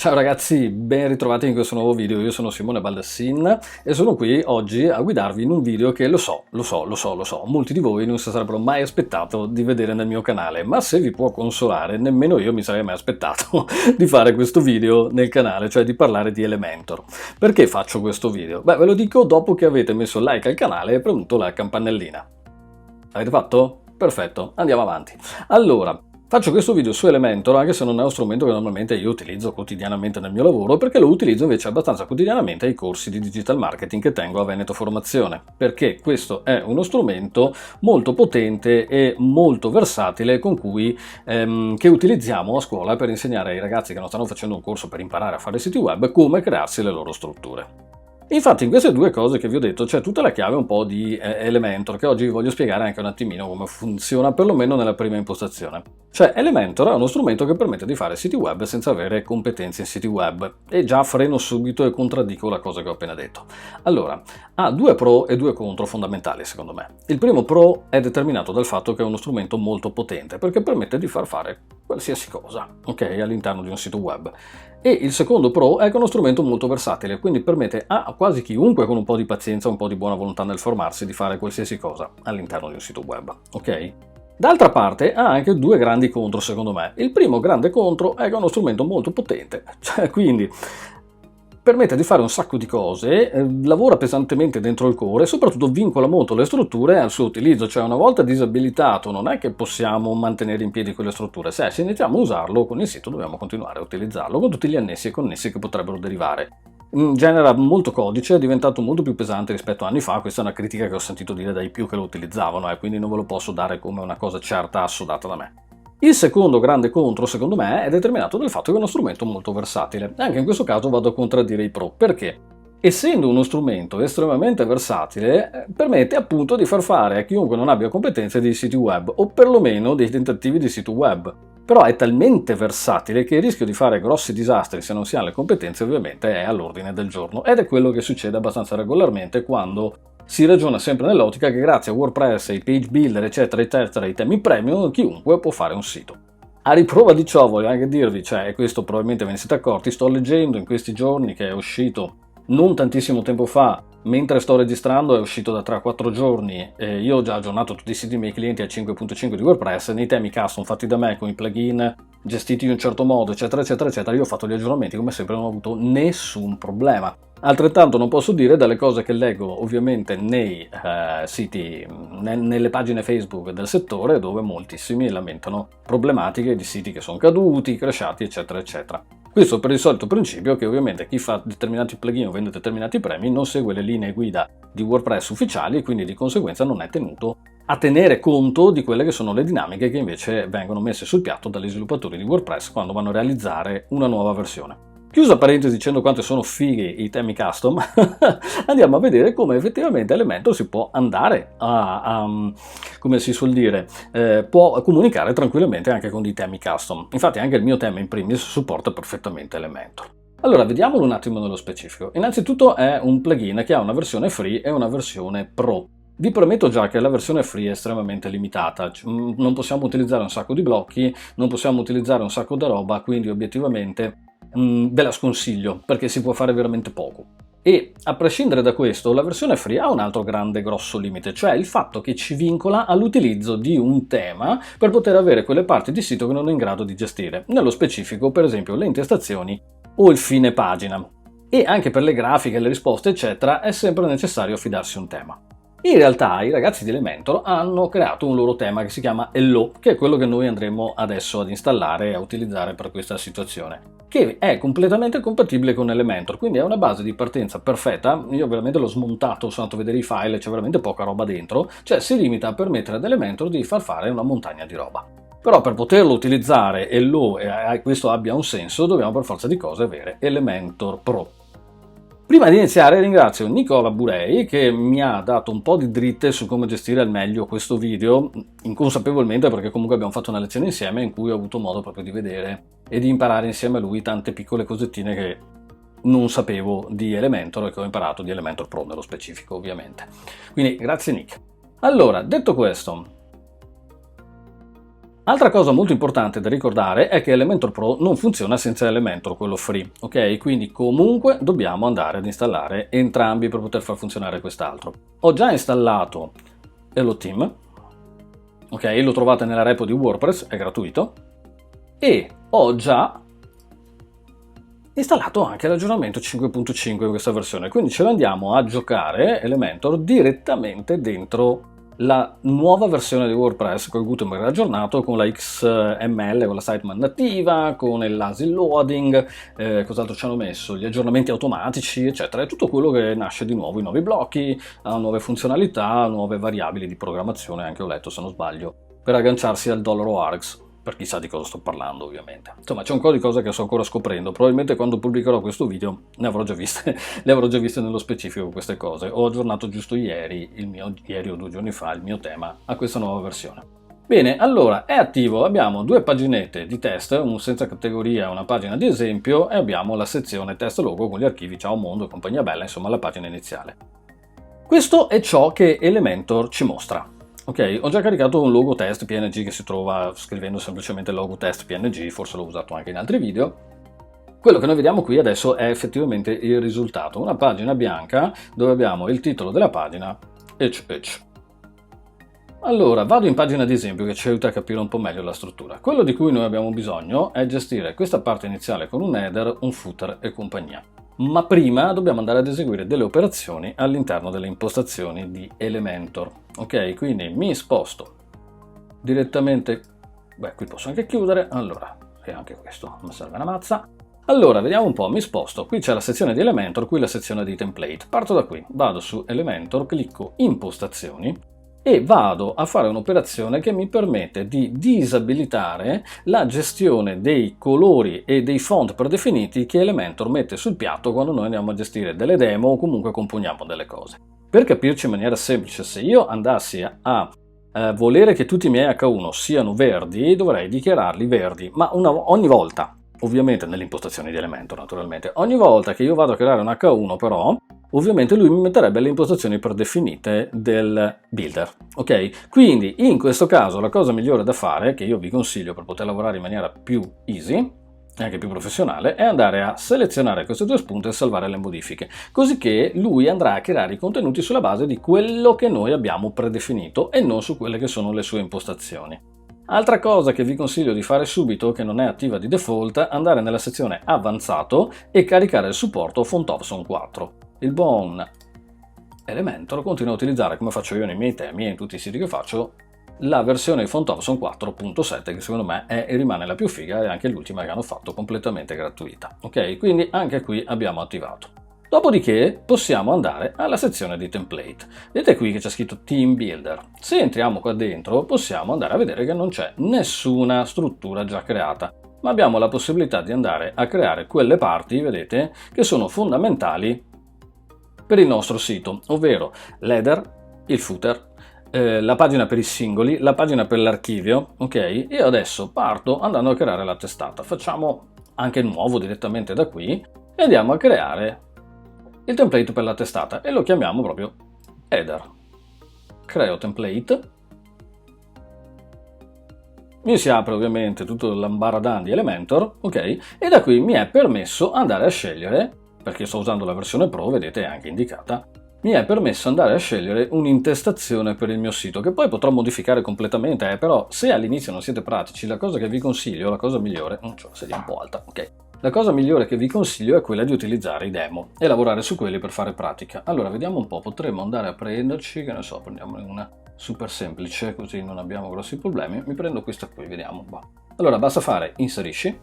Ciao ragazzi, ben ritrovati in questo nuovo video. Io sono Simone Baldassin e sono qui oggi a guidarvi in un video che lo so, molti di voi non si sarebbero mai aspettato di vedere nel mio canale, ma se vi può consolare, nemmeno io mi sarei mai aspettato di fare questo video nel canale, cioè di parlare di Elementor. Perché faccio questo video? Beh, ve lo dico dopo che avete messo like al canale e premuto la campanellina. L'avete fatto? Perfetto, andiamo avanti. Allora, faccio questo video su Elementor anche se non è uno strumento che normalmente io utilizzo quotidianamente nel mio lavoro, perché lo utilizzo invece abbastanza quotidianamente ai corsi di digital marketing che tengo a Veneto Formazione, perché questo è uno strumento molto potente e molto versatile che utilizziamo a scuola per insegnare ai ragazzi che non stanno facendo un corso per imparare a fare siti web come crearsi le loro strutture. Infatti in queste due cose che vi ho detto c'è tutta la chiave un po' di Elementor, che oggi vi voglio spiegare anche un attimino come funziona, perlomeno nella prima impostazione. Cioè Elementor è uno strumento che permette di fare siti web senza avere competenze in siti web, e già freno subito e contraddico la cosa che ho appena detto. Allora, ha due pro e due contro fondamentali secondo me. Il primo pro è determinato dal fatto che è uno strumento molto potente, perché permette di far fare qualsiasi cosa, ok, all'interno di un sito web. E il secondo pro è che è uno strumento molto versatile, quindi permette a quasi chiunque con un po' di pazienza e un po' di buona volontà nel formarsi di fare qualsiasi cosa all'interno di un sito web, ok? D'altra parte ha anche due grandi contro secondo me. Il primo grande contro è che è uno strumento molto potente, cioè quindi permette di fare un sacco di cose, lavora pesantemente dentro il core e soprattutto vincola molto le strutture al suo utilizzo, cioè una volta disabilitato non è che possiamo mantenere in piedi quelle strutture, se iniziamo a usarlo con il sito dobbiamo continuare a utilizzarlo con tutti gli annessi e connessi che potrebbero derivare. Genera molto codice, è diventato molto più pesante rispetto a anni fa, questa è una critica che ho sentito dire dai più che lo utilizzavano, quindi non ve lo posso dare come una cosa certa assodata da me. Il secondo grande contro, secondo me, è determinato dal fatto che è uno strumento molto versatile. Anche in questo caso vado a contraddire i pro. Perché? Essendo uno strumento estremamente versatile, permette appunto di far fare a chiunque non abbia competenze dei siti web, o perlomeno dei tentativi di sito web. Però è talmente versatile che il rischio di fare grossi disastri se non si hanno le competenze ovviamente è all'ordine del giorno. Ed è quello che succede abbastanza regolarmente quando si ragiona sempre nell'ottica che grazie a WordPress, ai page builder, eccetera, eccetera, ai temi premium, chiunque può fare un sito. A riprova di ciò voglio anche dirvi, cioè, e questo probabilmente ve ne siete accorti, sto leggendo in questi giorni che è uscito non tantissimo tempo fa, mentre sto registrando è uscito da 3-4 giorni, io ho già aggiornato tutti i siti dei miei clienti a 5.5 di WordPress, nei temi custom fatti da me con i plugin gestiti in un certo modo, eccetera, eccetera, eccetera, io ho fatto gli aggiornamenti come sempre, non ho avuto nessun problema. Altrettanto non posso dire dalle cose che leggo ovviamente nei siti, nelle pagine Facebook del settore, dove moltissimi lamentano problematiche di siti che sono caduti, crashati, eccetera, eccetera. Questo per il solito principio che ovviamente chi fa determinati plugin o vende determinati premi non segue le linee guida di WordPress ufficiali e quindi di conseguenza non è tenuto a tenere conto di quelle che sono le dinamiche che invece vengono messe sul piatto dagli sviluppatori di WordPress quando vanno a realizzare una nuova versione. Chiusa parentesi dicendo quanto sono fighi i temi custom, andiamo a vedere come effettivamente Elementor si può andare come si suol dire, può comunicare tranquillamente anche con dei temi custom. Infatti anche il mio tema in primis supporta perfettamente Elementor. Allora, vediamolo un attimo nello specifico. Innanzitutto è un plugin che ha una versione free e una versione pro. Vi prometto già che la versione free è estremamente limitata, non possiamo utilizzare un sacco di blocchi, non possiamo utilizzare un sacco di roba, quindi obiettivamente ve la sconsiglio perché si può fare veramente poco. E a prescindere da questo, la versione free ha un altro grande grosso limite, cioè il fatto che ci vincola all'utilizzo di un tema per poter avere quelle parti di sito che non è in grado di gestire, nello specifico per esempio le intestazioni o il fine pagina. E anche per le grafiche, le risposte eccetera è sempre necessario affidarsi a un tema. In realtà i ragazzi di Elementor hanno creato un loro tema che si chiama Hello, che è quello che noi andremo adesso ad installare e a utilizzare per questa situazione, che è completamente compatibile con Elementor, quindi è una base di partenza perfetta. Io veramente l'ho smontato, sono andato a vedere i file, c'è veramente poca roba dentro, cioè si limita a permettere ad Elementor di far fare una montagna di roba. Però per poterlo utilizzare e questo abbia un senso, dobbiamo per forza di cose avere Elementor Pro. Prima di iniziare ringrazio Nicola Burei che mi ha dato un po' di dritte su come gestire al meglio questo video, inconsapevolmente perché comunque abbiamo fatto una lezione insieme in cui ho avuto modo proprio di vedere e di imparare insieme a lui tante piccole cosettine che non sapevo di Elementor e che ho imparato di Elementor Pro nello specifico ovviamente. Quindi grazie Nick. Allora, detto questo, Altra cosa molto importante da ricordare è che Elementor Pro non funziona senza Elementor, quello free, ok? Quindi comunque dobbiamo andare ad installare entrambi per poter far funzionare quest'altro. Ho già installato Hello Team, ok? Lo trovate nella repo di WordPress, è gratuito, e ho già installato anche l'aggiornamento 5.5 in questa versione, quindi ce l'andiamo a giocare Elementor direttamente dentro la nuova versione di WordPress con il Gutenberg aggiornato, con la XML, con la sitemap nativa, con il lazy loading, cos'altro ci hanno messo, gli aggiornamenti automatici, eccetera, è tutto quello che nasce di nuovo, i nuovi blocchi, nuove funzionalità, nuove variabili di programmazione, anche ho letto se non sbaglio, per agganciarsi al $args. Per chi sa di cosa sto parlando, ovviamente. Insomma, c'è un po' di cose che sto ancora scoprendo. Probabilmente quando pubblicherò questo video le avrò già viste nello specifico queste cose. Ho aggiornato giusto ieri o 2 giorni fa, il mio tema a questa nuova versione. Bene, allora è attivo, abbiamo 2 paginette di test, un senza categoria, una pagina di esempio, e abbiamo la sezione test logo con gli archivi ciao mondo e compagnia bella, insomma la pagina iniziale. Questo è ciò che Elementor ci mostra. Ok, ho già caricato un logo test PNG che si trova scrivendo semplicemente logo test PNG, forse l'ho usato anche in altri video. Quello che noi vediamo qui adesso è effettivamente il risultato, una pagina bianca dove abbiamo il titolo della pagina Allora, vado in pagina di esempio che ci aiuta a capire un po' meglio la struttura. Quello di cui noi abbiamo bisogno è gestire questa parte iniziale con un header, un footer e compagnia. Ma prima dobbiamo andare ad eseguire delle operazioni all'interno delle impostazioni di Elementor. Ok, quindi mi sposto direttamente, qui posso anche chiudere, allora, e anche questo mi serve una mazza. Allora, vediamo un po', mi sposto, qui c'è la sezione di Elementor, qui la sezione di template. Parto da qui, vado su Elementor, clicco impostazioni, e vado a fare un'operazione che mi permette di disabilitare la gestione dei colori e dei font predefiniti che Elementor mette sul piatto quando noi andiamo a gestire delle demo o comunque componiamo delle cose. Per capirci in maniera semplice, se io andassi a volere che tutti i miei H1 siano verdi, dovrei dichiararli verdi, ma ogni volta, ovviamente nelle impostazioni di Elementor naturalmente, ogni volta che io vado a creare un H1 però, ovviamente lui mi metterebbe le impostazioni predefinite del builder, ok? Quindi in questo caso la cosa migliore da fare, che io vi consiglio per poter lavorare in maniera più easy, e anche più professionale, è andare a selezionare queste 2 spunte e salvare le modifiche, così che lui andrà a creare i contenuti sulla base di quello che noi abbiamo predefinito e non su quelle che sono le sue impostazioni. Altra cosa che vi consiglio di fare subito, che non è attiva di default, andare nella sezione avanzato e caricare il supporto FontOption 4. Il buon Elementor continua a utilizzare, come faccio io nei miei temi e in tutti i siti che faccio, la versione FontOption 4.7 che secondo me è e rimane la più figa e anche l'ultima che hanno fatto completamente gratuita. Ok, quindi anche qui abbiamo attivato. Dopodiché possiamo andare alla sezione di template. Vedete qui che c'è scritto Team Builder. Se entriamo qua dentro possiamo andare a vedere che non c'è nessuna struttura già creata, ma abbiamo la possibilità di andare a creare quelle parti, vedete, che sono fondamentali per il nostro sito, ovvero l'header, il footer, la pagina per i singoli, la pagina per l'archivio, ok? E adesso parto andando a creare la testata. Facciamo anche nuovo direttamente da qui e andiamo a creare il template per la testata e lo chiamiamo proprio header. Creo template. Mi si apre ovviamente tutto l'ambaradan di Elementor, ok? E da qui mi è permesso andare a scegliere, perché sto usando la versione Pro, vedete è anche indicata, mi è permesso andare a scegliere un'intestazione per il mio sito, che poi potrò modificare completamente, però se all'inizio non siete pratici, la cosa che vi consiglio, la cosa migliore, cioè la sedia un po' alta, ok? La cosa migliore che vi consiglio è quella di utilizzare i demo e lavorare su quelli per fare pratica. Allora, vediamo un po', potremmo andare a prenderci, che ne so, prendiamone una super semplice, così non abbiamo grossi problemi. Mi prendo questa qui, vediamo. Allora, basta fare inserisci,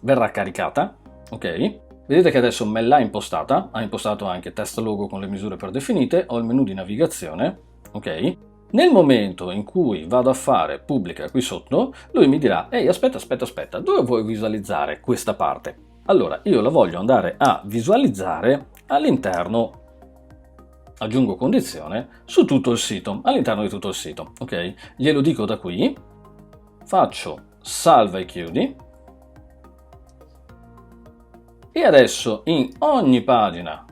verrà caricata, ok? Vedete che adesso me l'ha impostata, ha impostato anche test logo con le misure predefinite, ho il menu di navigazione, ok? Nel momento in cui vado a fare pubblica qui sotto, lui mi dirà, ehi aspetta, dove vuoi visualizzare questa parte? Allora, io la voglio andare a visualizzare all'interno, aggiungo condizione, su tutto il sito, all'interno di tutto il sito, ok? Glielo dico da qui, faccio salva e chiudi, e adesso in ogni pagina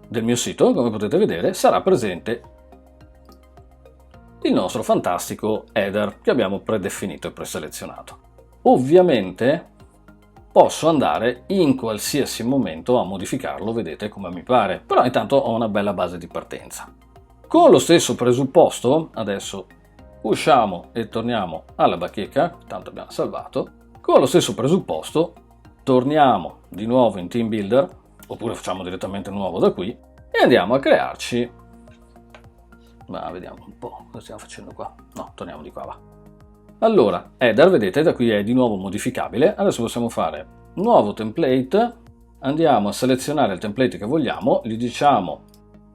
del mio sito, come potete vedere, sarà presente il nostro fantastico header che abbiamo predefinito e preselezionato. Ovviamente posso andare in qualsiasi momento a modificarlo, vedete, come mi pare, però intanto ho una bella base di partenza. Con lo stesso presupposto, adesso usciamo e torniamo alla bacheca, tanto abbiamo salvato, con lo stesso presupposto torniamo di nuovo in Team Builder, oppure facciamo direttamente nuovo da qui, e andiamo a crearci, ma vediamo un po' cosa stiamo facendo qua, no, torniamo di qua, va. Allora, header, vedete, da qui è di nuovo modificabile, adesso possiamo fare nuovo template, andiamo a selezionare il template che vogliamo, gli diciamo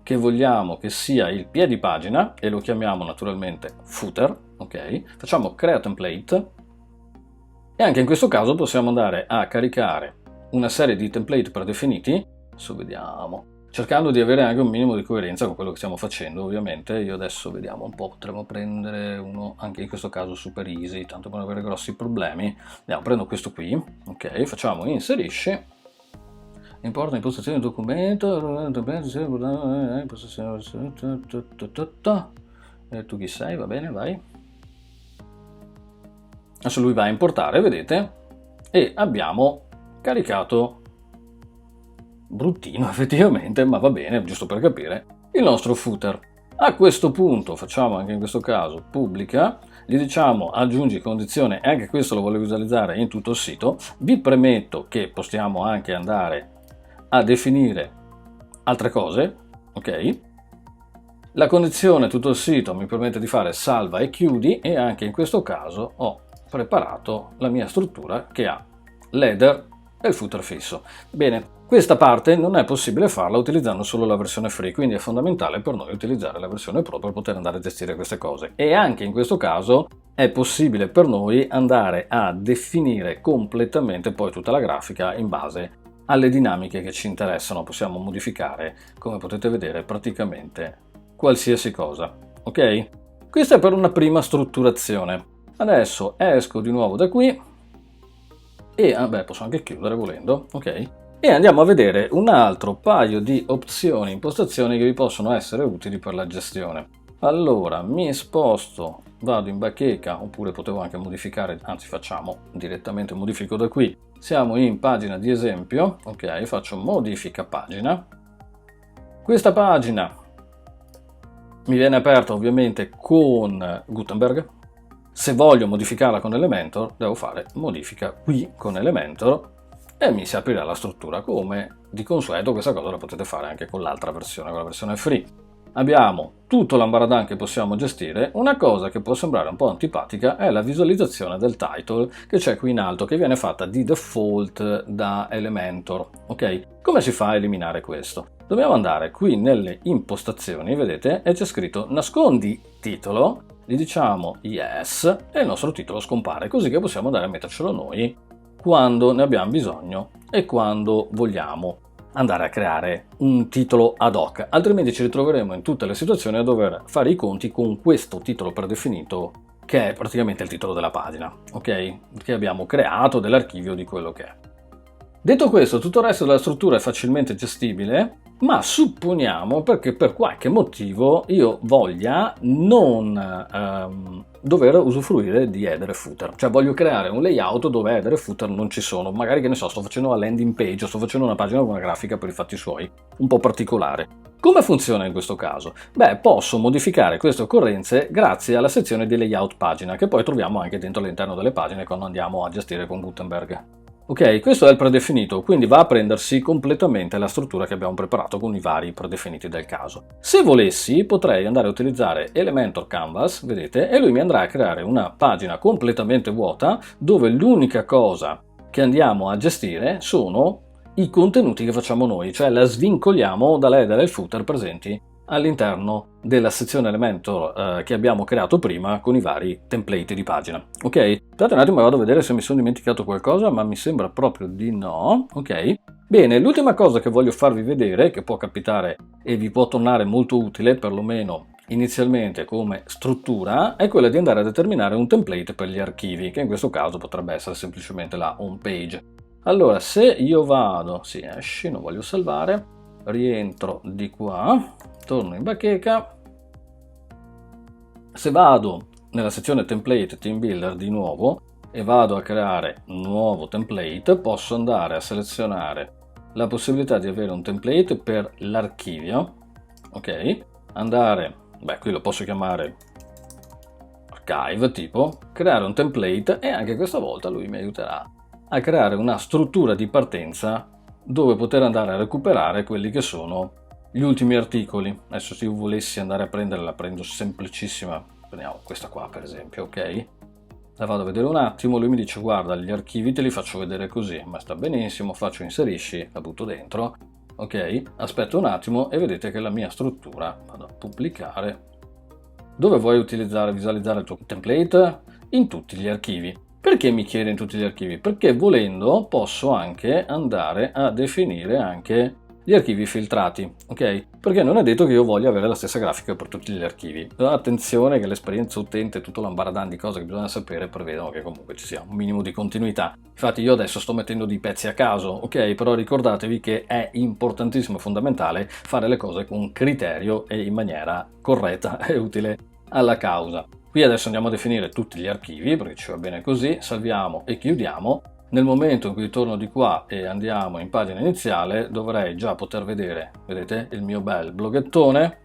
che vogliamo che sia il piedi pagina e lo chiamiamo naturalmente footer, ok? Facciamo crea template e anche in questo caso possiamo andare a caricare una serie di template predefiniti, adesso vediamo, cercando di avere anche un minimo di coerenza con quello che stiamo facendo. Ovviamente io adesso vediamo un po', potremmo prendere uno anche in questo caso super easy, tanto per non avere grossi problemi. Andiamo, prendo questo qui, ok, facciamo inserisci, importa impostazioni del documento, e tu chi sei, va bene, vai. Adesso lui va a importare, vedete, e abbiamo caricato, bruttino effettivamente, ma va bene, giusto per capire, il nostro footer. A questo punto facciamo anche in questo caso pubblica, gli diciamo aggiungi condizione, e anche questo lo voglio visualizzare in tutto il sito. Vi premetto che possiamo anche andare a definire altre cose, ok? La condizione tutto il sito mi permette di fare salva e chiudi, e anche in questo caso ho preparato la mia struttura che ha l'header e il footer fisso. Bene, questa parte non è possibile farla utilizzando solo la versione free, quindi è fondamentale per noi utilizzare la versione pro per poter andare a gestire queste cose. E anche in questo caso è possibile per noi andare a definire completamente poi tutta la grafica in base alle dinamiche che ci interessano. Possiamo modificare, come potete vedere, praticamente qualsiasi cosa, ok? Questa è per una prima strutturazione. Adesso esco di nuovo da qui e posso anche chiudere volendo, ok? E andiamo a vedere un altro paio di opzioni, impostazioni che vi possono essere utili per la gestione. Allora, mi sposto, vado in bacheca, oppure potevo anche modificare, anzi facciamo direttamente modifico da qui. Siamo in pagina di esempio, ok, faccio modifica pagina. Questa pagina mi viene aperta ovviamente con Gutenberg. Se voglio modificarla con Elementor, devo fare modifica qui con Elementor e mi si aprirà la struttura. Come di consueto questa cosa la potete fare anche con l'altra versione, con la versione free. Abbiamo tutto l'ambaradan che possiamo gestire. Una cosa che può sembrare un po' antipatica è la visualizzazione del title che c'è qui in alto, che viene fatta di default da Elementor, ok? Come si fa a eliminare questo? Dobbiamo andare qui nelle impostazioni, vedete, e c'è scritto nascondi titolo, gli diciamo yes e il nostro titolo scompare, così che possiamo andare a mettercelo noi quando ne abbiamo bisogno e quando vogliamo andare a creare un titolo ad hoc, altrimenti ci ritroveremo in tutte le situazioni a dover fare i conti con questo titolo predefinito che è praticamente il titolo della pagina, ok? Che abbiamo creato, dell'archivio, di quello che è. Detto questo, tutto il resto della struttura è facilmente gestibile, ma supponiamo perché per qualche motivo io voglia non dover usufruire di header e footer, cioè voglio creare un layout dove header e footer non ci sono, magari che ne so, sto facendo una landing page o sto facendo una pagina con una grafica per i fatti suoi, un po' particolare. Come funziona in questo caso? Beh, posso modificare queste occorrenze grazie alla sezione di layout pagina, che poi troviamo anche dentro all'interno delle pagine quando andiamo a gestire con Gutenberg. Ok, questo è il predefinito, quindi va a prendersi completamente la struttura che abbiamo preparato con i vari predefiniti del caso. Se volessi potrei andare a utilizzare Elementor Canvas, vedete, e lui mi andrà a creare una pagina completamente vuota dove l'unica cosa che andiamo a gestire sono i contenuti che facciamo noi, cioè la svincoliamo dall'header e il footer presenti all'interno della sezione Elementor che abbiamo creato prima con i vari template di pagina. Ok, aspettate un attimo, vado a vedere se mi sono dimenticato qualcosa, ma mi sembra proprio di no. Ok, bene, l'ultima cosa che voglio farvi vedere, che può capitare e vi può tornare molto utile, perlomeno inizialmente come struttura, è quella di andare a determinare un template per gli archivi, che in questo caso potrebbe essere semplicemente la home page. Allora, se io vado, esci, non voglio salvare, rientro di qua, torno in bacheca Se vado nella sezione template team builder di nuovo e vado a creare un nuovo template, posso andare a selezionare la possibilità di avere un template per l'archivio, ok? Andare, qui lo posso chiamare archive, tipo, creare un template, e anche questa volta lui mi aiuterà a creare una struttura di partenza dove poter andare a recuperare quelli che sono gli ultimi articoli. Adesso se io volessi andare a prendere, la prendo semplicissima, prendiamo questa qua per esempio, ok? La vado a vedere un attimo, lui mi dice guarda gli archivi te li faccio vedere così, ma sta benissimo, faccio inserisci, la butto dentro, ok? Aspetto un attimo e vedete che la mia struttura, vado a pubblicare. Dove vuoi visualizzare il tuo template? In tutti gli archivi. Perché mi chiede in tutti gli archivi? Perché volendo posso anche andare a definire anche gli archivi filtrati, ok? Perché non è detto che io voglia avere la stessa grafica per tutti gli archivi. Attenzione che l'esperienza utente e tutto l'ambaradan di cose che bisogna sapere prevedono che comunque ci sia un minimo di continuità. Infatti io adesso sto mettendo dei pezzi a caso, ok? Però ricordatevi che è importantissimo e fondamentale fare le cose con criterio e in maniera corretta e utile alla causa. Qui adesso andiamo a definire tutti gli archivi, perché ci va bene così, salviamo e chiudiamo. Nel momento in cui torno di qua e andiamo in pagina iniziale, dovrei già poter vedere, vedete, il mio bel bloggettone,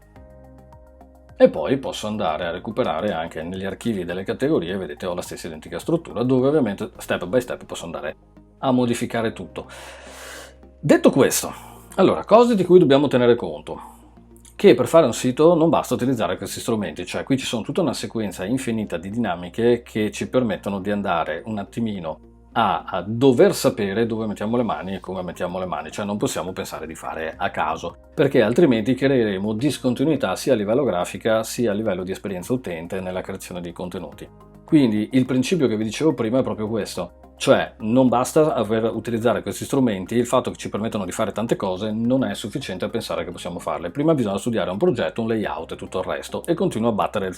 e poi posso andare a recuperare anche negli archivi delle categorie, vedete ho la stessa identica struttura, dove ovviamente step by step posso andare a modificare tutto. Detto questo, allora, cose di cui dobbiamo tenere conto. Che per fare un sito non basta utilizzare questi strumenti, cioè qui ci sono tutta una sequenza infinita di dinamiche che ci permettono di andare un attimino a dover sapere dove mettiamo le mani e come mettiamo le mani, cioè non possiamo pensare di fare a caso, perché altrimenti creeremo discontinuità sia a livello grafica sia a livello di esperienza utente nella creazione dei contenuti. Quindi il principio che vi dicevo prima è proprio questo. Cioè non basta utilizzare questi strumenti, il fatto che ci permettono di fare tante cose non è sufficiente a pensare che possiamo farle. Prima bisogna studiare un progetto, un layout e tutto il resto, e continuo a battere il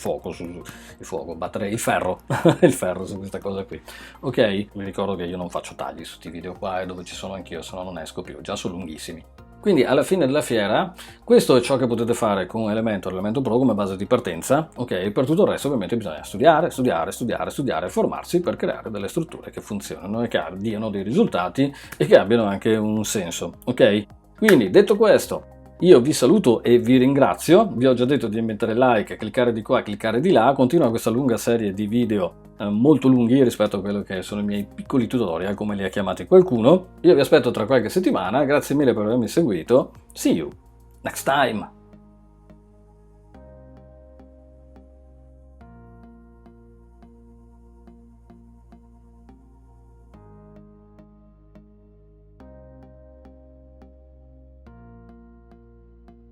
battere il ferro, il ferro su questa cosa qui. Ok? Vi ricordo che io non faccio tagli su questi video qua, dove ci sono anch'io, se no non esco più, già sono lunghissimi. Quindi alla fine della fiera questo è ciò che potete fare con Elementor Pro come base di partenza, ok? Per tutto il resto ovviamente bisogna studiare, formarsi per creare delle strutture che funzionano e che diano dei risultati e che abbiano anche un senso, ok? Quindi detto questo, io vi saluto e vi ringrazio, vi ho già detto di mettere like, cliccare di qua, cliccare di là, continua questa lunga serie di video molto lunghi rispetto a quello che sono i miei piccoli tutorial, come li ha chiamati qualcuno. Io vi aspetto tra qualche settimana, grazie mille per avermi seguito, see you next time!